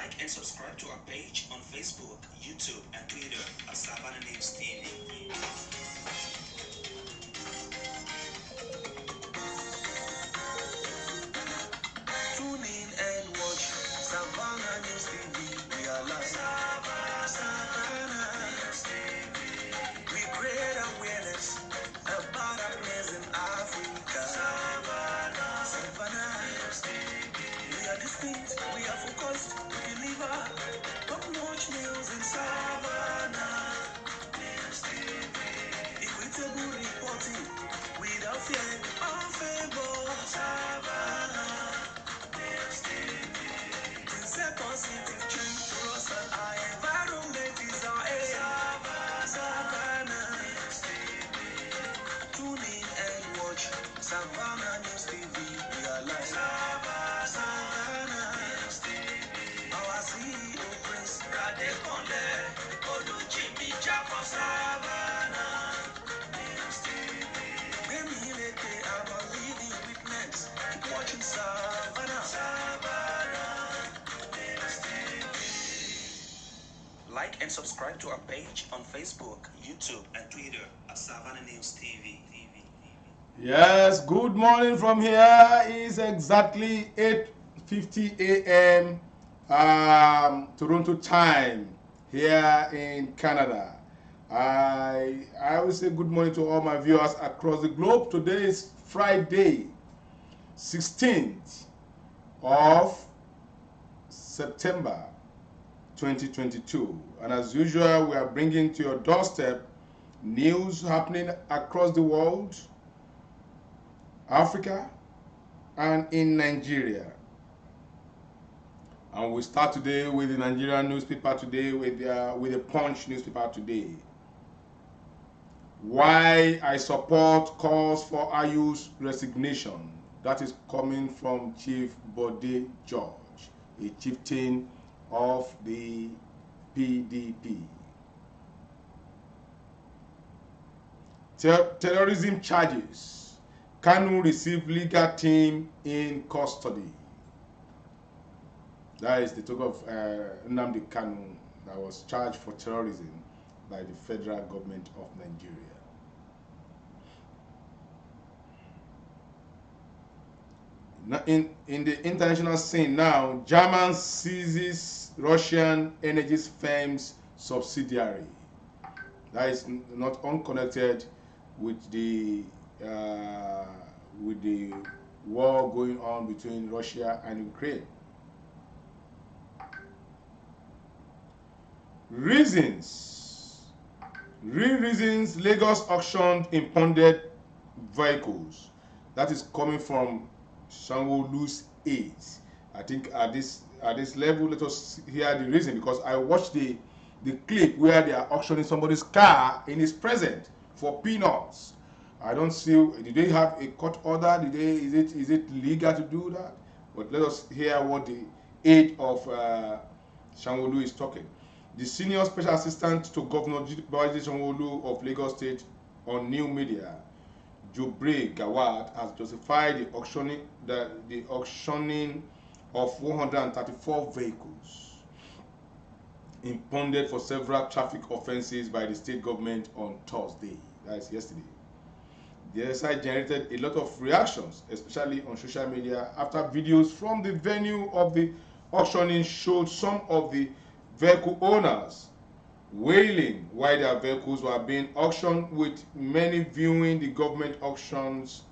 Like and subscribe to our page on Facebook, YouTube, and Twitter at Savannah News TV. Tune in and watch Savannah News TV. We are live. Savannah News TV. We create awareness about happiness in Africa. Savannah News TV. We are distinct, we are focused, we deliver top-notch news in Savannah News TV. Equitable reporting without fear or favor. Savannah News TV. Things a positive change to us and our environment is our aim. Savannah News TV. Tune in and watch Savannah News TV. We are live. Savannah News TV. Our CEO Prince Radekonde Oluchimi Jaffa. Savannah News TV. Baby, I'm a living witness. Keep watching Savannah. Savannah News TV. Like and subscribe to our page on Facebook, YouTube, and Twitter at Savannah News TV. Yes, good morning from here. It's exactly 8:50 a.m. Toronto time here in Canada. I will say good morning to all my viewers across the globe. Today is Friday, 16th of September 2022. And as usual, we are bringing to your doorstep news happening across the world, Africa, and in Nigeria. And we start today with the Nigerian newspaper today, with the Punch newspaper today. Why I support calls for Ayu's resignation. That is coming from Chief Bode George, a chieftain of the PDP. Terrorism charges. Kanu received legal team in custody. That is the talk of Nnamdi Kanu that was charged for terrorism by the federal government of Nigeria. In the international scene now, German seizes Russian energy firm's subsidiary. That is not unconnected with the war going on between Russia and Ukraine. Reasons Lagos auctioned impounded vehicles. That is coming from Sanwo-Olu's aides. I think at this level, let us hear the reason, because I watched the clip where they are auctioning somebody's car in his presence for peanuts. I don't see. Did they have a court order? Is it legal to do that? But let us hear what the aide of Sanwo-Olu is talking. The senior special assistant to Governor Babajide Sanwo-Olu of Lagos State on new media, Jubre Gawat, has justified the auctioning of 134 vehicles impounded for several traffic offences by the state government on Thursday. That is yesterday. The exercise generated a lot of reactions, especially on social media, after videos from the venue of the auctioning showed some of the vehicle owners wailing while their vehicles were being auctioned, with many viewing the government auctions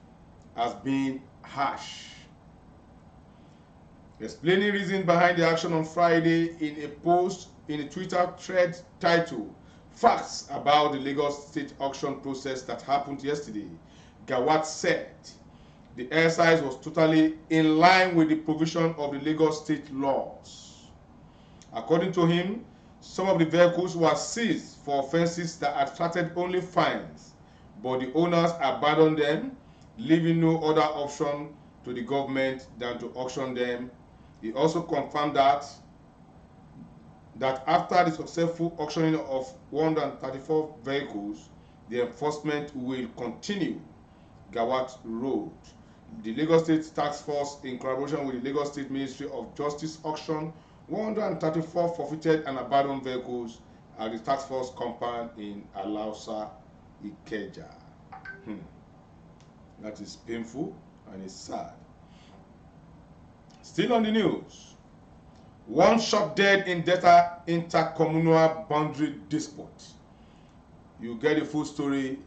as being harsh. Explaining reasons behind the action on Friday in a post in a Twitter thread titled "Facts about the Lagos State auction process that happened yesterday," Gawat said the exercise was totally in line with the provision of the Lagos State laws. According to him, some of the vehicles were seized for offences that attracted only fines, but the owners abandoned them, leaving no other option to the government than to auction them. He also confirmed that after the successful auctioning of 134 vehicles, the enforcement will continue. Gawat wrote. The Lagos State Task Force, in collaboration with the Lagos State Ministry of Justice, auctioned 134 forfeited and abandoned vehicles at the task force compound in Alausa, Ikeja. That is painful and it's sad. Still on the news, one shot dead in Delta intercommunal boundary dispute. You get the full story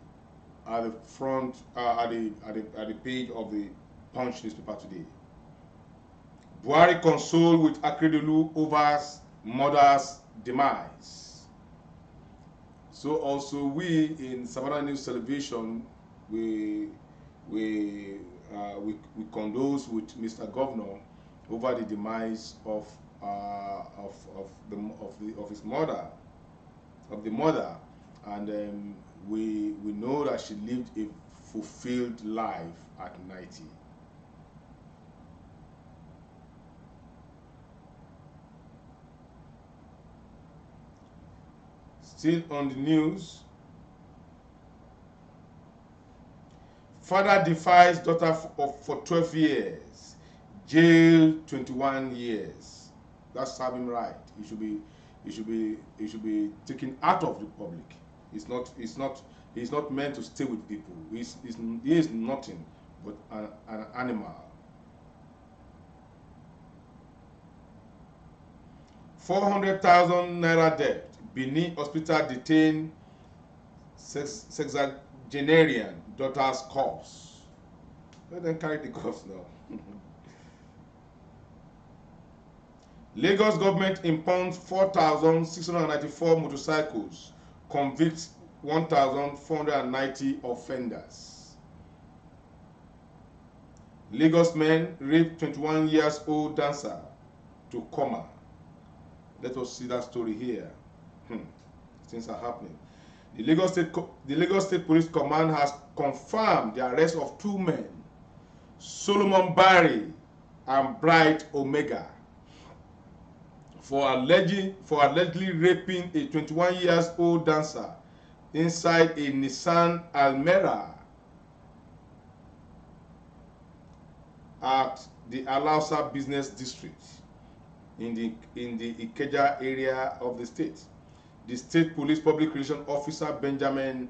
at the front, at the page of the Punch newspaper today. Buhari consoled with Akeredolu over mother's demise. So also we in Savannah News Television, we condole with Mr. Governor over the demise of his mother, and we know that she lived a fulfilled life at 90. Still on the news, father defies daughter for 12 years, jail 21 years. That's serve him right. He should be taken out of the public. He's not meant to stay with people. He is nothing but an animal. 400,000 naira debt. Benin hospital detained sexagenarian daughter's corpse. Let them carry the corpse now. Lagos government impounds 4,694 motorcycles, convicts 1,490 offenders. Lagos men raped 21 years old dancer to coma. Let us see that story here. Things are happening. The Lagos State Police Command has confirmed the arrest of two men, Solomon Barry and Bright Omega, for allegedly raping a 21 years old dancer inside a Nissan Almera at the Alausa Business District in the Ikeja area of the state. The State Police Public Relations Officer Benjamin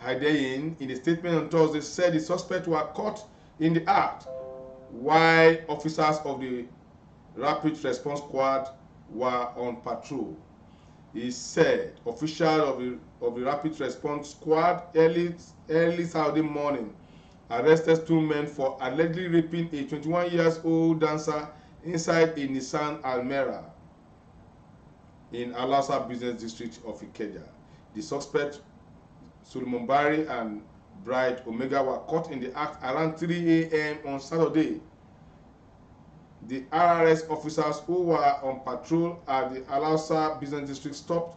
Hadeyin, in a statement on Thursday, said the suspects were caught in the act while officers of the Rapid Response Squad were on patrol. He said officials of the Rapid Response Squad early Saturday morning arrested two men for allegedly raping a 21 years old dancer inside a Nissan Almera in Alausa Business District of Ikeja. The suspects, Solomon Barry and Bright Omega, were caught in the act around 3 a.m. on Saturday. The RRS officers who were on patrol at the Alausa Business District stopped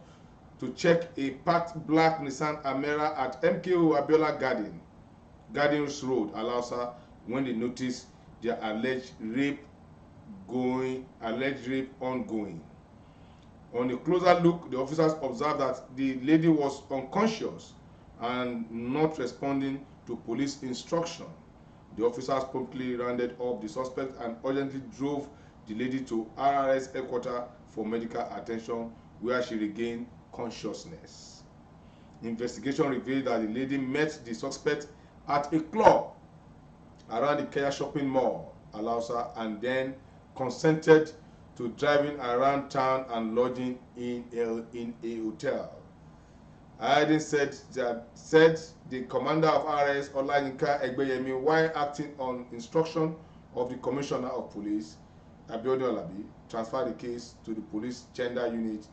to check a parked black Nissan Almera at MKO Abiola Gardens Road, Alausa, when they noticed their alleged rape ongoing. On a closer look, the officers observed that the lady was unconscious and not responding to police instruction. The officers promptly rounded up the suspect and urgently drove the lady to RRS headquarters for medical attention, where she regained consciousness. Investigation revealed that the lady met the suspect at a club around the Kenya shopping mall, Alausa, and then consented to driving around town and lodging in a hotel. Aiden said the commander of RS Olayinka Egbeyemi, while acting on instruction of the commissioner of police Abiodun Alabi, transferred the case to the police gender unit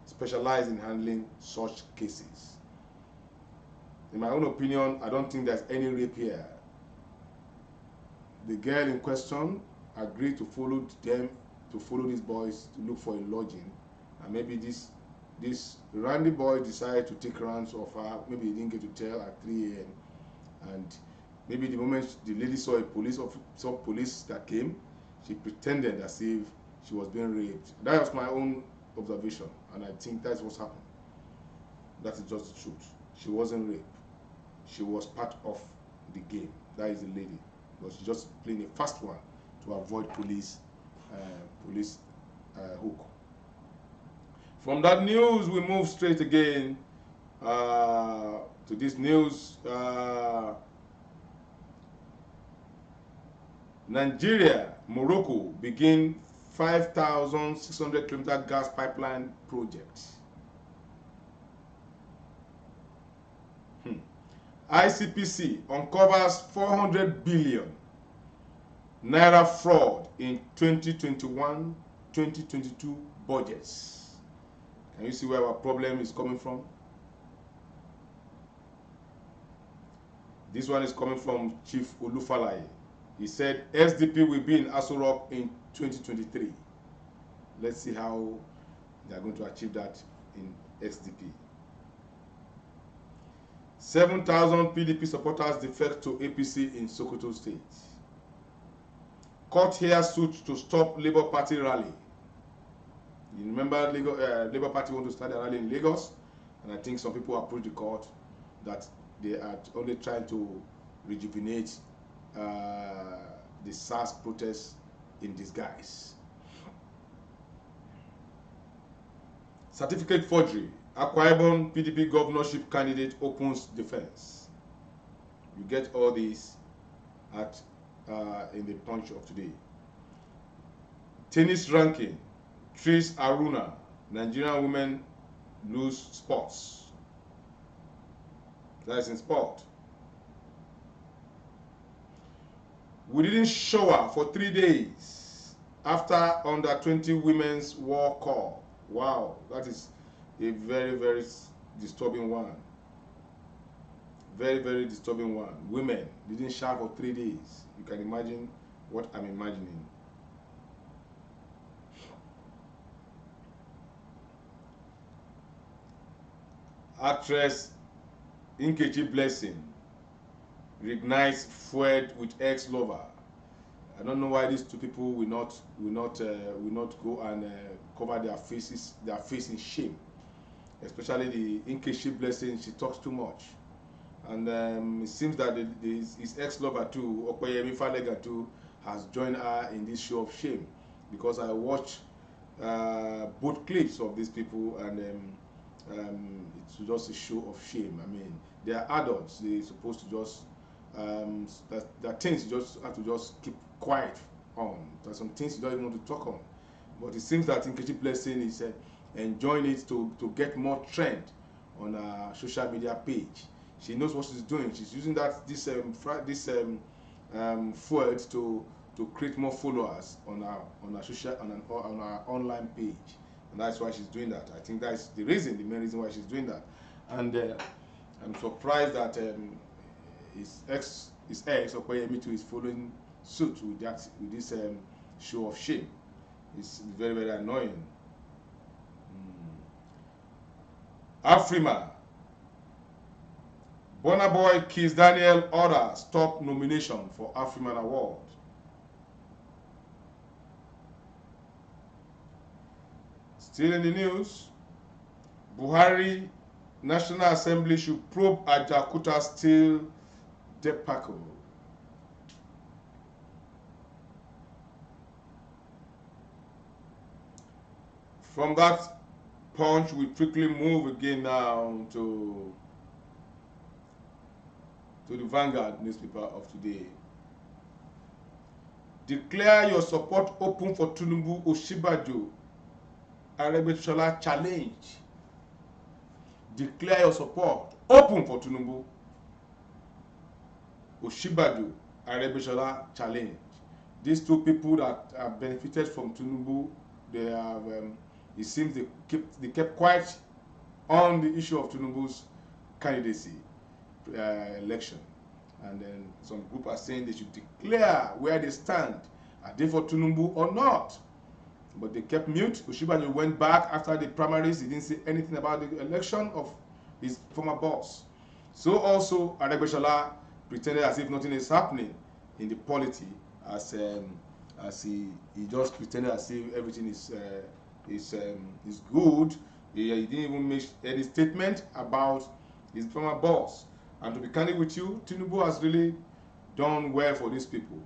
specialized in handling such cases. In my own opinion, I don't think there's any rape here. The girl in question agreed to follow these boys to look for a lodging, and maybe this randy boy decided to take rounds of her. Maybe he didn't get to tell at 3 a.m. and maybe the moment the lady saw police that came, she pretended as if she was being raped. That was my own observation, and I think that's what's happened. That is just the truth. She wasn't raped. She was part of the game. That is the lady. But she's just playing a fast one to avoid police hook. From that news, we move straight again to this news. Nigeria, Morocco begin 5,600 kilometer gas pipeline project. ICPC uncovers 400 billion naira fraud in 2021-2022 budgets. Can you see where our problem is coming from? This one is coming from Chief Olufalaye. He said SDP will be in Aso Rock in 2023. Let's see how they are going to achieve that in SDP. 7,000 PDP supporters defect to APC in Sokoto State. Court here suit to stop Labour Party rally. You remember Labour Party want to start a rally in Lagos, and I think some people approached the court that they are only trying to rejuvenate the SARS protests in disguise. Certificate forgery. Akwa Ibom PDP governorship candidate opens defense. You get all these at in the Punch of today. Tennis ranking. Tris Aruna, Nigerian women lose sports. That is in sport. We didn't shower for 3 days after under 20 women's war call. Wow, that is a very, very disturbing one. Very, very disturbing one. Women didn't shower for 3 days. You can imagine what I'm imagining. Actress Nkechi Blessing reignites feud with ex-lover. I don't know why these two people will not go and cover their face in shame. Especially the Nkechi Blessing, she talks too much, and it seems that his ex-lover too, Okoyemi Falega too, has joined her in this show of shame. Because I watched both clips of these people, and it's just a show of shame. I mean, they are adults. They're supposed to just there are things you just have to just keep quiet on. There are some things you don't even want to talk on. But it seems that Nkechi Blessing is enjoying it to get more trend on her social media page. She knows what she's doing. She's using this forward to create more followers on her online page, and that's why she's doing that. I think that's the main reason why she's doing that. And I'm surprised that his ex Okoyemi too is following suit with this show of shame. It's very, very annoying. Afrima. Burna Boy Kiss Daniel order stop nomination for Afriman Award. Still in the news, Buhari National Assembly should probe Ajaokuta steel debacle. From that Punch, we quickly move again now to the Vanguard newspaper of today. Declare your support open for Tinubu, Osinbajo, Aregbesola challenge. Declare your support open for Tinubu, Osinbajo, Aregbesola challenge. These two people that have benefited from Tinubu, they have. It seems they kept quiet on the issue of Tinubu's candidacy election, and then some group are saying they should declare where they stand. Are they for Tinubu or not? But they kept mute. Osinbajo went back after the primaries. He didn't say anything about the election of his former boss. So also Aregbesola pretended as if nothing is happening in the polity, as he just pretended as if everything is good. He didn't even make any statement about his former boss. And to be candid with you, Tinubu has really done well for these people.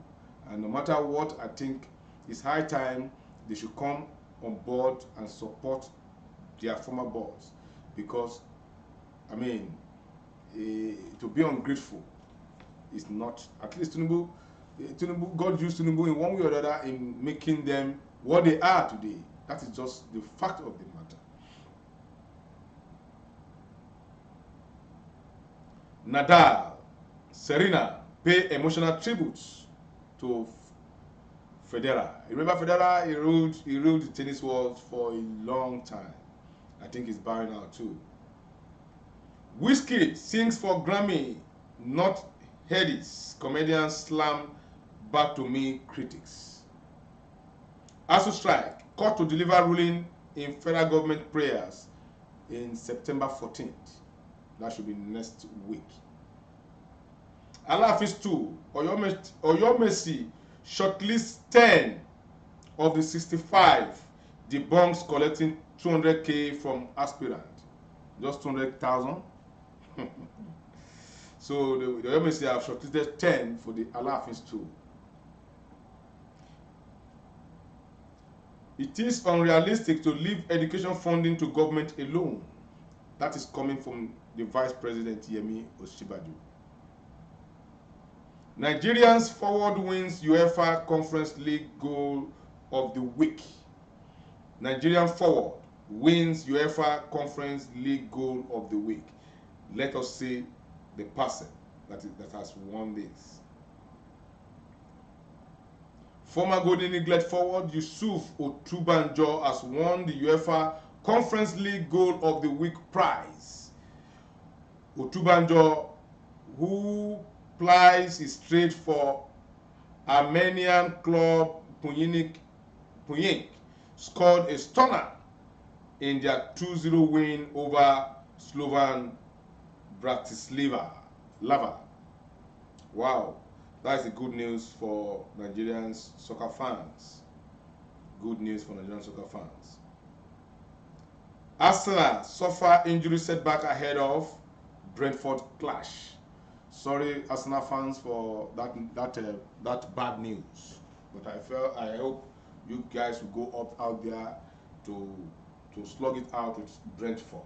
And no matter what, I think it's high time they should come on board and support their former boss, because I mean, to be ungrateful is not. At least Tinubu, God used Tinubu in one way or the other in making them what they are today. That is just the fact of the matter. Nadal, Serena pay emotional tributes to Federer. You remember Federer? He ruled the tennis world for a long time. I think he's bowing out too. Wizkid sings for Grammy, not Headies. Comedians slam back to me critics. ASU strike, court to deliver ruling in federal government prayers in September 14th. That should be next week. Alafis 2, Oyomesi shortlist 10 of the 65 debunks collecting 200K from aspirant. Just 200,000. So the Oyomesi have shortlisted 10 for the Alafis 2. It is unrealistic to leave education funding to government alone. That is coming from the Vice President Yemi Osinbajo. Nigerians forward wins UEFA Conference League goal of the week. Nigerian forward wins UEFA Conference League goal of the week. Let us see the person that has won this. Former Golden Eaglet forward Yusuf Otubanjo has won the UEFA Conference League goal of the week prize. Otubanjo, who plies his trade for Armenian club Puyink, scored a stunner in their 2-0 win over Slovan Bratislava. Wow, that's the good news for Nigerian soccer fans. Good news for Nigerian soccer fans. Arsenal suffer injury setback ahead of Brentford clash. Sorry, Arsenal fans, for that bad news. But I hope you guys will go up out there to slug it out with Brentford.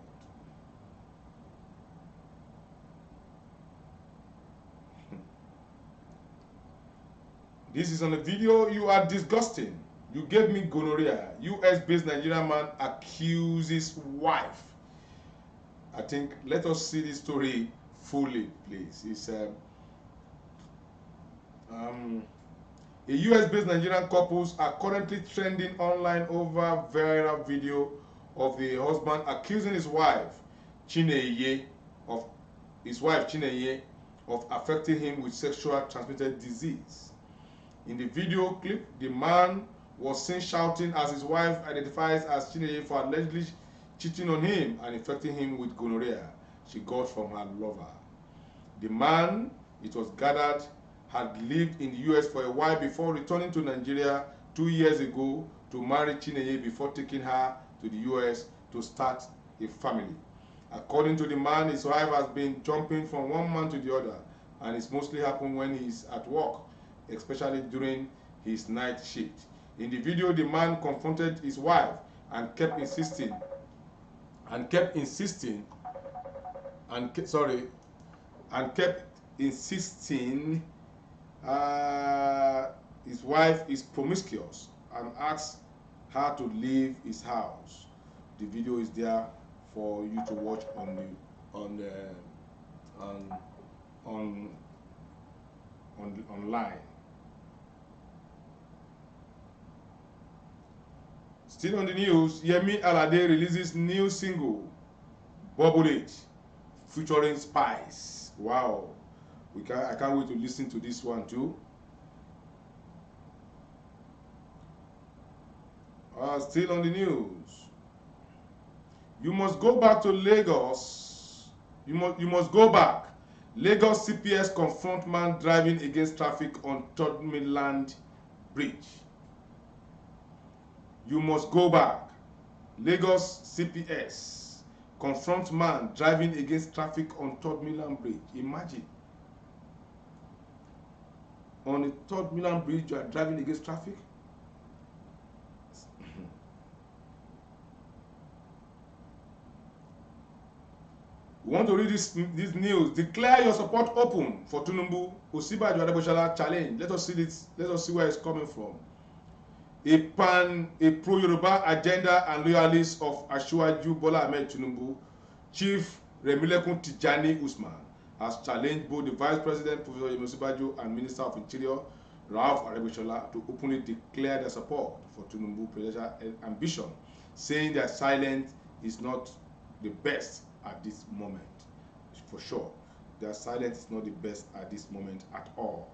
This is on the video. You are disgusting. You gave me gonorrhea. US-based Nigerian man accuses wife. I think, let us see this story fully, please. It's a US-based Nigerian couples are currently trending online over viral video of the husband accusing his wife Chineye of affecting him with sexual transmitted disease. In the video clip, the man was seen shouting as his wife identifies as Chineye for allegedly cheating on him and infecting him with gonorrhea she got from her lover. The man, it was gathered, had lived in the US for a while before returning to Nigeria 2 years ago to marry Chineye before taking her to the US to start a family. According to the man, his wife has been jumping from one man to the other, and it's mostly happened when he's at work, especially during his night shift. In the video, the man confronted his wife and kept insisting his wife is promiscuous and asked her to leave his house. The video is there for you to watch online. Still on the news, Yemi Alade releases new single, Bubble It, featuring Spice. Wow, I can't wait to listen to this one too. Still on the news, you must go back to Lagos. You must go back. Lagos CPS confront man driving against traffic on Third Mainland Bridge. You must go back. Lagos CPS confront man driving against traffic on Third Mainland Bridge. Imagine. On the Third Mainland Bridge, you are driving against traffic. We want to read this news. Declare your support open for Tinubu. Osibajo Adeboshala challenge. Let us see this. Let us see where it's coming from. A pro-Yoruba agenda and loyalists of Asiwaju Bola Ahmed Tinubu, Chief Remilekun Tijani Usman, has challenged both the Vice President, Professor Osibajo, and Minister of Interior, Ralph Arebeshola, to openly declare their support for Tinubu presidential ambition, saying their silence is not the best at this moment. For sure, their silence is not the best at this moment at all.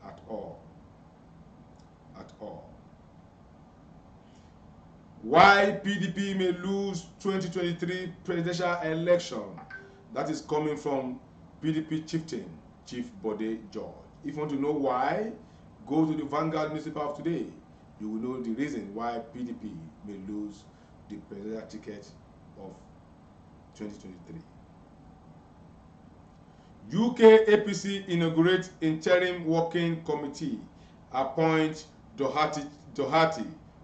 At all. At all. Why PDP may lose 2023 presidential election? That is coming from PDP chieftain, Chief Bode George. If you want to know why, go to the Vanguard newspaper of today. You will know the reason why PDP may lose the presidential ticket of 2023. UK APC inaugurates interim working committee, appoint Doherty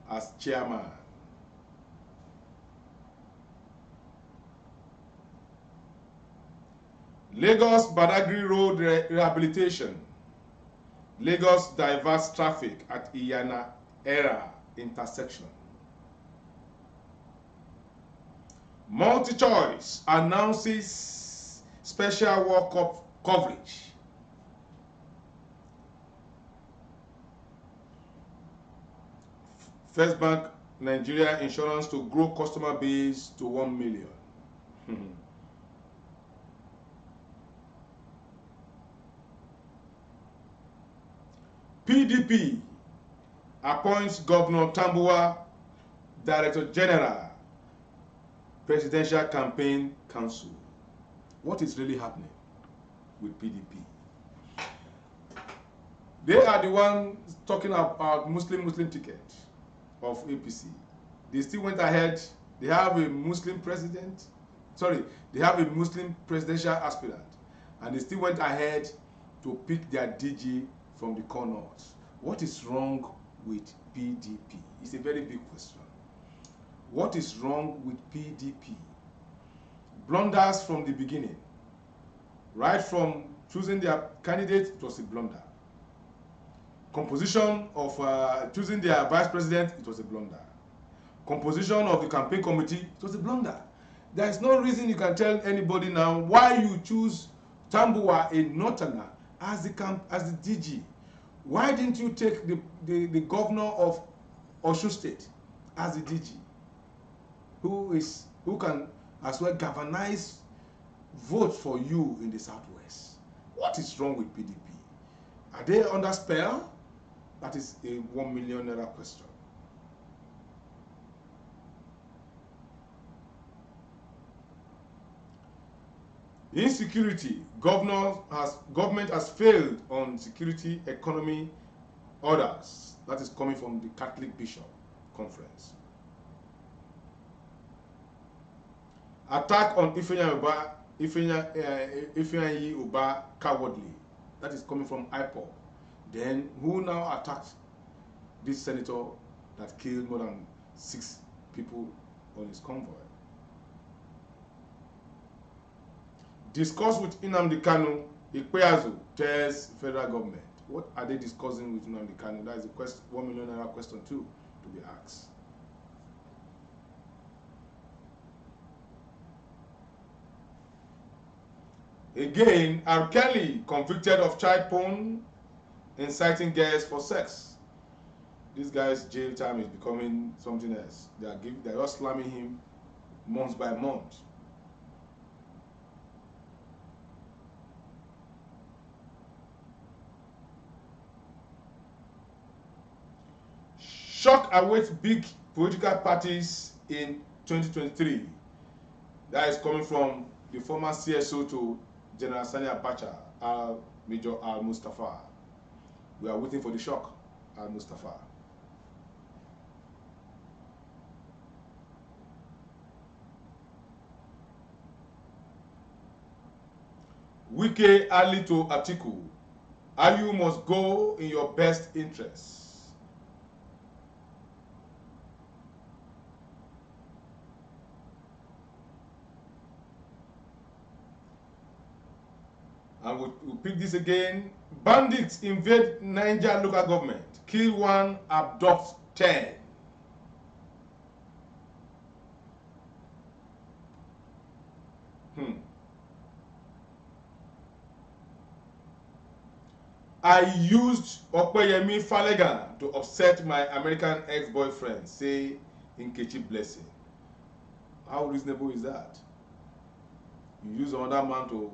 as chairman. Lagos Badagry Road rehabilitation. Lagos diverts traffic at Iyana Era intersection. MultiChoice announces special World Cup coverage. First Bank Nigeria Insurance to grow customer base to 1 million. PDP appoints Governor Tambuwa Director General, Presidential Campaign Council. What is really happening with PDP? They are the ones talking about Muslim ticket of APC. They still went ahead. They have a Muslim president. Sorry, they have a Muslim presidential aspirant, and they still went ahead to pick their DG from the corners. What is wrong with PDP? It's a very big question. What is wrong with PDP? Blunders from the beginning. Right from choosing their candidate, it was a blunder. Composition of choosing their vice president, it was a blunder. Composition of the campaign committee, it was a blunder. There is no reason you can tell anybody now why you choose Tambuwa, a northerner, as the DG. Why didn't you take the governor of Osun State as the DG, who can as well galvanize vote for you in the Southwest? What is wrong with PDP? Are they under spell? That is a 1 million naira question. Insecurity. Government has failed on security economy orders. That is coming from the Catholic Bishop Conference. Attack on Ifeanyi Uba cowardly. That is coming from IPOB. Then who now attacked this senator that killed more than 6 people on his convoy? Discuss with Nnamdi Kanu. Ikpeazu tells federal government. What are they discussing with Nnamdi Kanu? That is a question, 1 million naira question too to be asked. Again, R. Kelly convicted of child porn, inciting girls for sex. This guy's jail time is becoming something else. They are just slamming him month by month. Shock awaits big political parties in 2023. That is coming from the former CSO to General Sani Abacha, Major Al Mustafa. We are waiting for the shock, Al Mustafa. Wike Ali to Atiku. Ayu must go in your best interest. And we'll pick this again. Bandits invade Niger local government. Kill 1, abduct 10. I used Opeyemi Falegan to upset my American ex-boyfriend, say Nkechi Blessing. How reasonable is that? You use another man to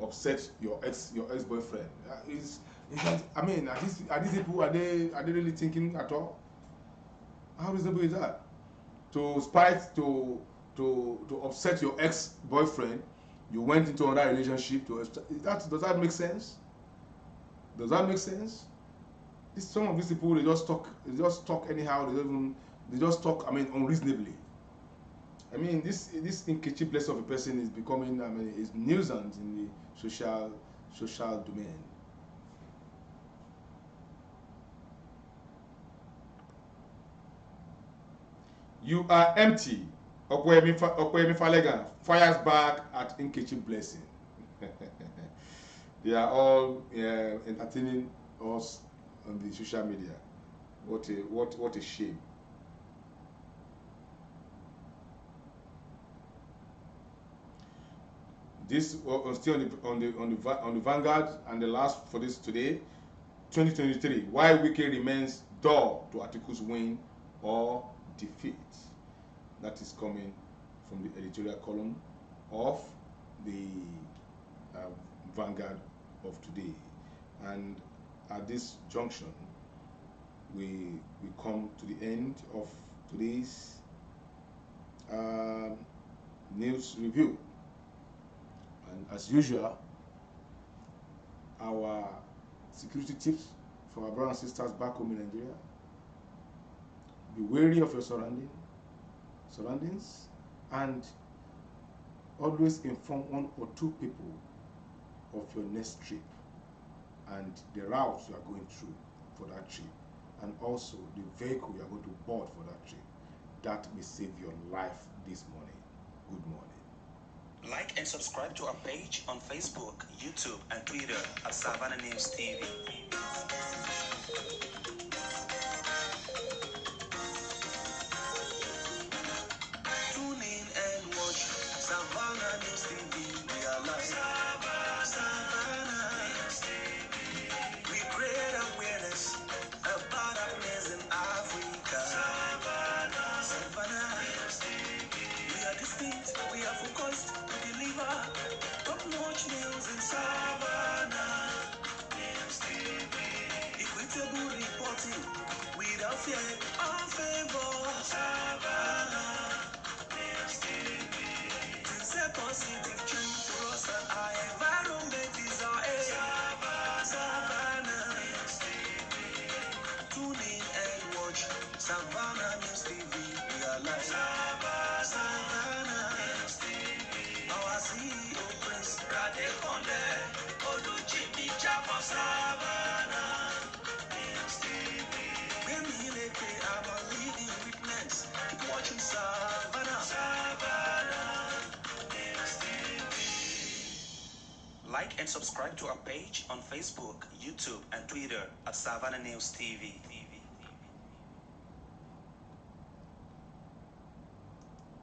upset your ex-boyfriend. I mean, are these people, are they really thinking at all? How reasonable is that? To spite, to upset your ex-boyfriend, you went into another relationship does that make sense? Does that make sense? Some of these people, they just talk anyhow. They just talk, I mean, unreasonably. I mean, this Nkechi Blessing of a person is becoming, I mean, is nuisance in the social domain. You are empty. Opeyemi Falegan fires back at Nkechi Blessing. They are all entertaining us on the social media. What a shame. This was still on the Vanguard, and the last for this today, 2023. Why Wike remains dull to Atiku's win or defeat. That is coming from the editorial column of the Vanguard of today. And at this junction, we come to the end of today's news review. And as usual, our security tips for our brothers and sisters back home in Nigeria: be wary of your surroundings, and always inform 1 or 2 people of your next trip and the route you are going through for that trip, and also the vehicle you are going to board for that trip. That may save your life this morning. Good morning. Like and subscribe to our page on Facebook, YouTube, and Twitter at Savannah News TV. Tune in and watch Savannah News TV. We are live. Savannah News TV. We create awareness about happiness in Africa. Savannah News TV. We are distinct, we are focused, we deliver top-notch news in Savannah News TV. Equitable reporting without fear or favor. Savannah News TV. To set positive change for us and our environment is our aim. Savannah News TV. Tune in and watch Savannah News TV. We are live. Savannah News TV. Our CEO Prince Radekonde Oluchimi Chapa. Savannah News TV. Bemileke, I'm a leading witness. Keep watching Savannah. Savannah News TV. Like and subscribe to our page on Facebook, YouTube, and Twitter at Savannah News TV.